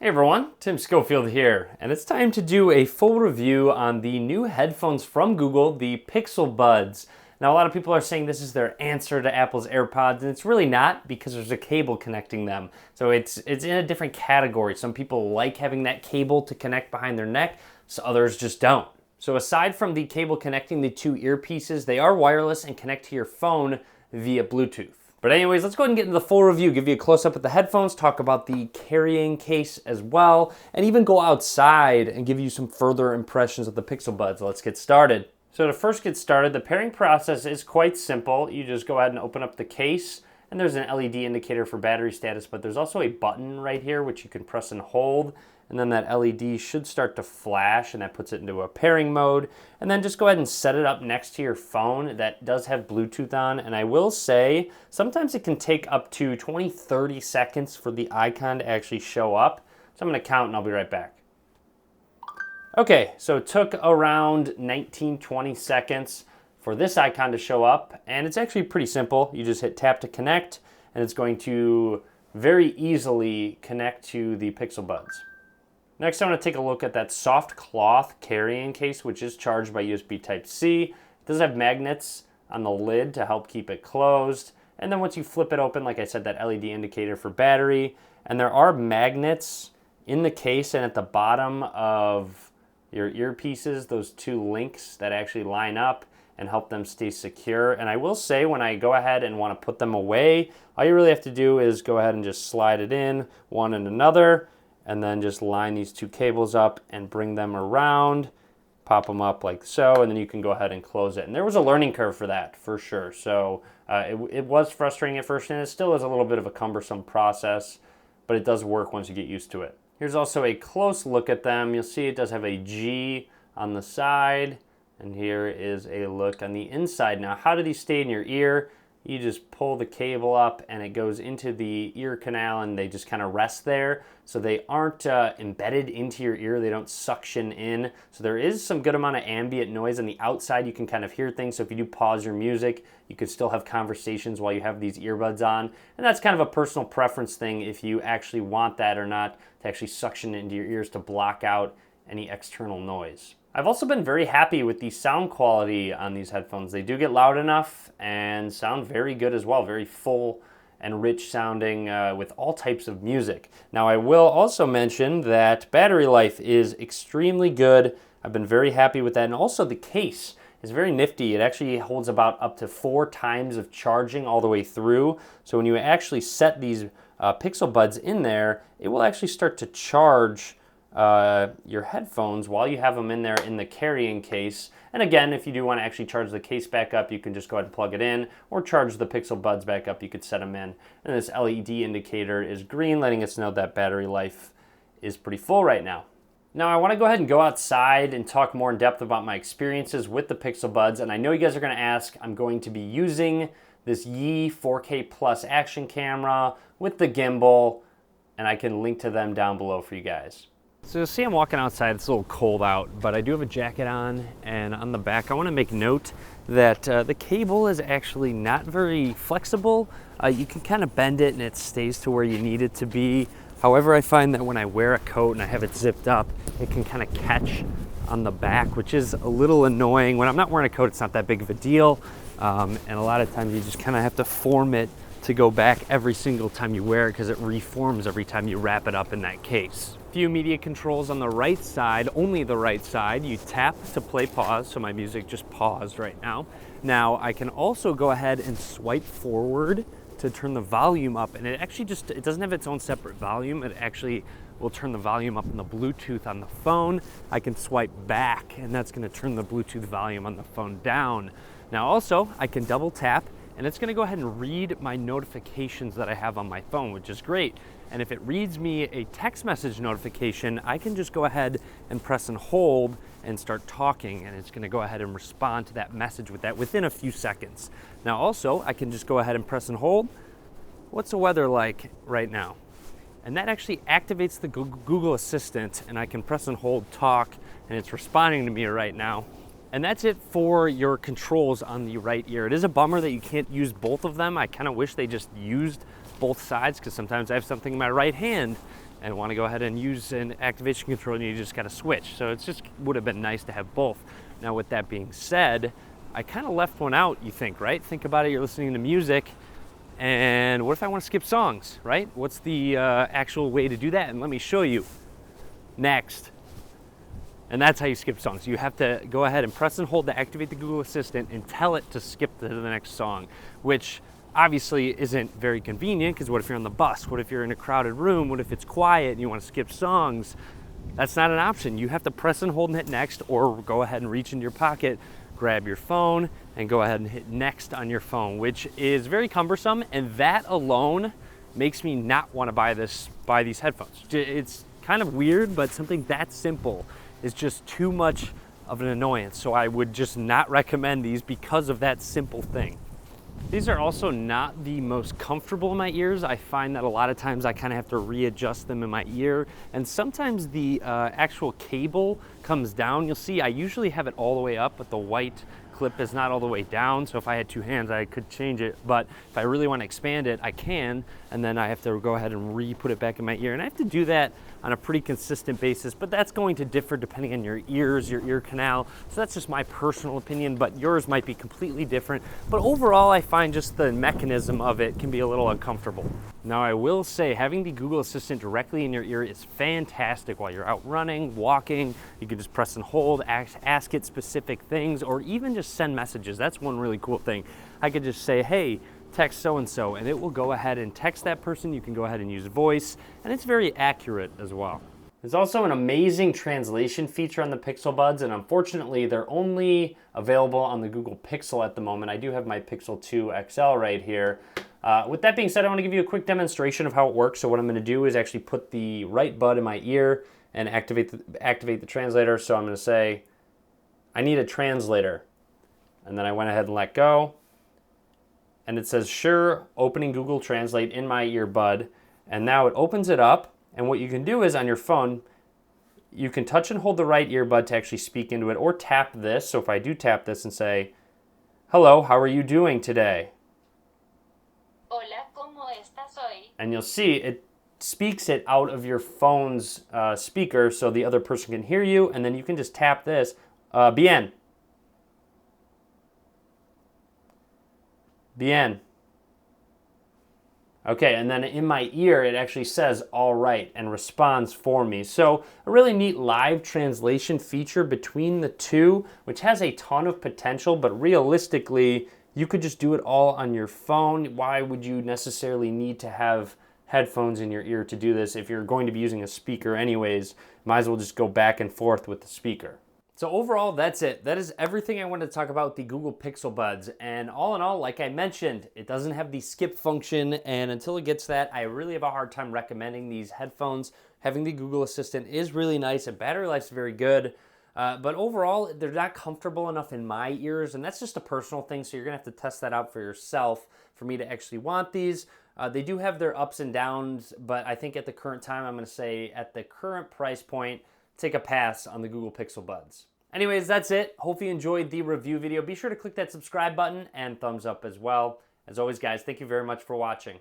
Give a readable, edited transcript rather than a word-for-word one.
Hey everyone, Tim Schofield here, and it's time to do a full review on the new headphones from Google, the Pixel Buds. Now a lot of people are saying this is their answer to Apple's AirPods, and it's really not because there's a cable connecting them. So it's in a different category. Some people like having that cable to connect behind their neck, so others just don't. So aside from the cable connecting the two earpieces, they are wireless and connect to your phone via Bluetooth. But anyways, let's go ahead and get into the full review, give you a close-up at the headphones, talk about the carrying case as well, and even go outside and give you some further impressions of the Pixel Buds. Let's get started. So to first get started, the pairing process is quite simple. You just go ahead and open up the case, and there's an LED indicator for battery status, but there's also a button right here which you can press and hold, and then that LED should start to flash, and that puts it into a pairing mode. And then just go ahead and set it up next to your phone. That does have Bluetooth on, and I will say, sometimes it can take up to 20-30 seconds for the icon to actually show up. So I'm gonna count and I'll be right back. Okay, so it took around 19-20 seconds for this icon to show up, and it's actually pretty simple. You just hit tap to connect, and it's going to very easily connect to the Pixel Buds. Next, I want to take a look at that soft cloth carrying case, which is charged by USB Type-C. It does have magnets on the lid to help keep it closed. And then once you flip it open, like I said, that LED indicator for battery. And there are magnets in the case and at the bottom of your earpieces, those two links that actually line up and help them stay secure. And I will say, when I go ahead and want to put them away, all you really have to do is go ahead and just slide it in one and another, and then just line these two cables up and bring them around, pop them up like so, and then you can go ahead and close it. And there was a learning curve for that, for sure. So it was frustrating at first, and it still is a little bit of a cumbersome process, but it does work once you get used to it. Here's also a close look at them. You'll see it does have a G on the side, and here is a look on the inside. Now, how do these stay in your ear? You just pull the cable up and it goes into the ear canal, and they just kind of rest there. So they aren't embedded into your ear. They don't suction in. So there is some good amount of ambient noise on the outside. You can kind of hear things. So if you do pause your music, you could still have conversations while you have these earbuds on. And that's kind of a personal preference thing if you actually want that or not, to actually suction it into your ears to block out any external noise. I've also been very happy with the sound quality on these headphones. They do get loud enough and sound very good as well, very full and rich sounding with all types of music. Now, I will also mention that battery life is extremely good. I've been very happy with that, and also the case is very nifty. It actually holds about up to 4 times of charging all the way through. So when you actually set these Pixel Buds in there, it will actually start to charge your headphones while you have them in there in the carrying case. And again, if you do want to actually charge the case back up, you can just go ahead and plug it in, or charge the Pixel Buds back up. You could set them in. And this LED indicator is green, letting us know that battery life is pretty full right now. Now, I want to go ahead and go outside and talk more in depth about my experiences with the Pixel Buds. And I know you guys are going to ask, I'm going to be using this Yi 4K Plus action camera with the gimbal, and I can link to them down below for you guys. So you'll see I'm walking outside. It's a little cold out, but I do have a jacket on, and on the back I want to make note that the cable is actually not very flexible. You can kind of bend it and it stays to where you need it to be. However, I find that when I wear a coat and I have it zipped up, it can kind of catch on the back, which is a little annoying. When I'm not wearing a coat, it's not that big of a deal, and a lot of times you just kind of have to form it to go back every single time you wear it, because it reforms every time you wrap it up in that case. Few media controls on the right side, only the right side. You tap to play pause, so my music just paused right now. Now I can also go ahead and swipe forward to turn the volume up, and it actually it doesn't have its own separate volume. It actually will turn the volume up in the Bluetooth on the phone. I can swipe back, and that's going to turn the Bluetooth volume on the phone down. Now also, I can double tap, and it's going to go ahead and read my notifications that I have on my phone, which is great. And if it reads me a text message notification, I can just go ahead and press and hold and start talking, and it's going to go ahead and respond to that message with that within a few seconds. Now also, I can just go ahead and press and hold. What's the weather like right now? And that actually activates the Google Assistant, and I can press and hold talk, and it's responding to me right now. And that's it for your controls on the right ear. It is a bummer that you can't use both of them. I kind of wish they just used both sides, because sometimes I have something in my right hand and want to go ahead and use an activation control, and you just got to switch. So it just would have been nice to have both. Now with that being said, I kind of left one out, you think, right? Think about it, you're listening to music, and what if I want to skip songs, right? What's the actual way to do that? And let me show you. Next. And that's how you skip songs. You have to go ahead and press and hold to activate the Google Assistant and tell it to skip to the next song, which obviously isn't very convenient, because what if you're on the bus? What if you're in a crowded room? What if it's quiet and you want to skip songs? That's not an option. You have to press and hold and hit next, or go ahead and reach into your pocket, grab your phone, and go ahead and hit next on your phone, which is very cumbersome, and that alone makes me not want to buy these headphones. It's kind of weird, but something that simple is just too much of an annoyance. So I would just not recommend these because of that simple thing. These are also not the most comfortable in my ears. I find that a lot of times I kind of have to readjust them in my ear, and sometimes the actual cable comes down. You'll see I usually have it all the way up, but the white clip is not all the way down, so if I had two hands I could change it, but if I really want to expand it I can, and then I have to go ahead and re-put it back in my ear, and I have to do that on a pretty consistent basis, but that's going to differ depending on your ears, your ear canal, so that's just my personal opinion, but yours might be completely different. But overall I find just the mechanism of it can be a little uncomfortable. Now I will say having the Google Assistant directly in your ear is fantastic while you're out running, walking. You can just press and hold, ask it specific things, or even just send messages. That's one really cool thing. I could just say, hey, text so-and-so, and it will go ahead and text that person. You can go ahead and use voice, and it's very accurate as well. There's also an amazing translation feature on the Pixel Buds, and unfortunately they're only available on the Google Pixel at the moment. I do have my Pixel 2 XL right here. With that being said, I want to give you a quick demonstration of how it works. So what I'm going to do is actually put the right bud in my ear and activate the translator. So I'm going to say, I need a translator. And then I went ahead and let go. And it says, sure, opening Google Translate in my earbud. And now it opens it up. And what you can do is on your phone, you can touch and hold the right earbud to actually speak into it, or tap this. So if I do tap this and say, hello, how are you doing today? Hola, ¿cómo estás hoy? And you'll see it speaks it out of your phone's speaker so the other person can hear you, and then you can just tap this, bien. Bien. Okay, and then in my ear, it actually says all right and responds for me. So a really neat live translation feature between the two, which has a ton of potential, but realistically, you could just do it all on your phone. Why would you necessarily need to have headphones in your ear to do this? If you're going to be using a speaker anyways, might as well just go back and forth with the speaker. So overall, that's it. That is everything I wanted to talk about with the Google Pixel Buds. And all in all, like I mentioned, it doesn't have the skip function. And until it gets that, I really have a hard time recommending these headphones. Having the Google Assistant is really nice, and battery life's very good. But overall, they're not comfortable enough in my ears, and that's just a personal thing, so you're going to have to test that out for yourself for me to actually want these. They do have their ups and downs, but I think at the current time, I'm going to say at the current price point, take a pass on the Google Pixel Buds. Anyways, that's it. Hope you enjoyed the review video. Be sure to click that subscribe button and thumbs up as well. As always, guys, thank you very much for watching.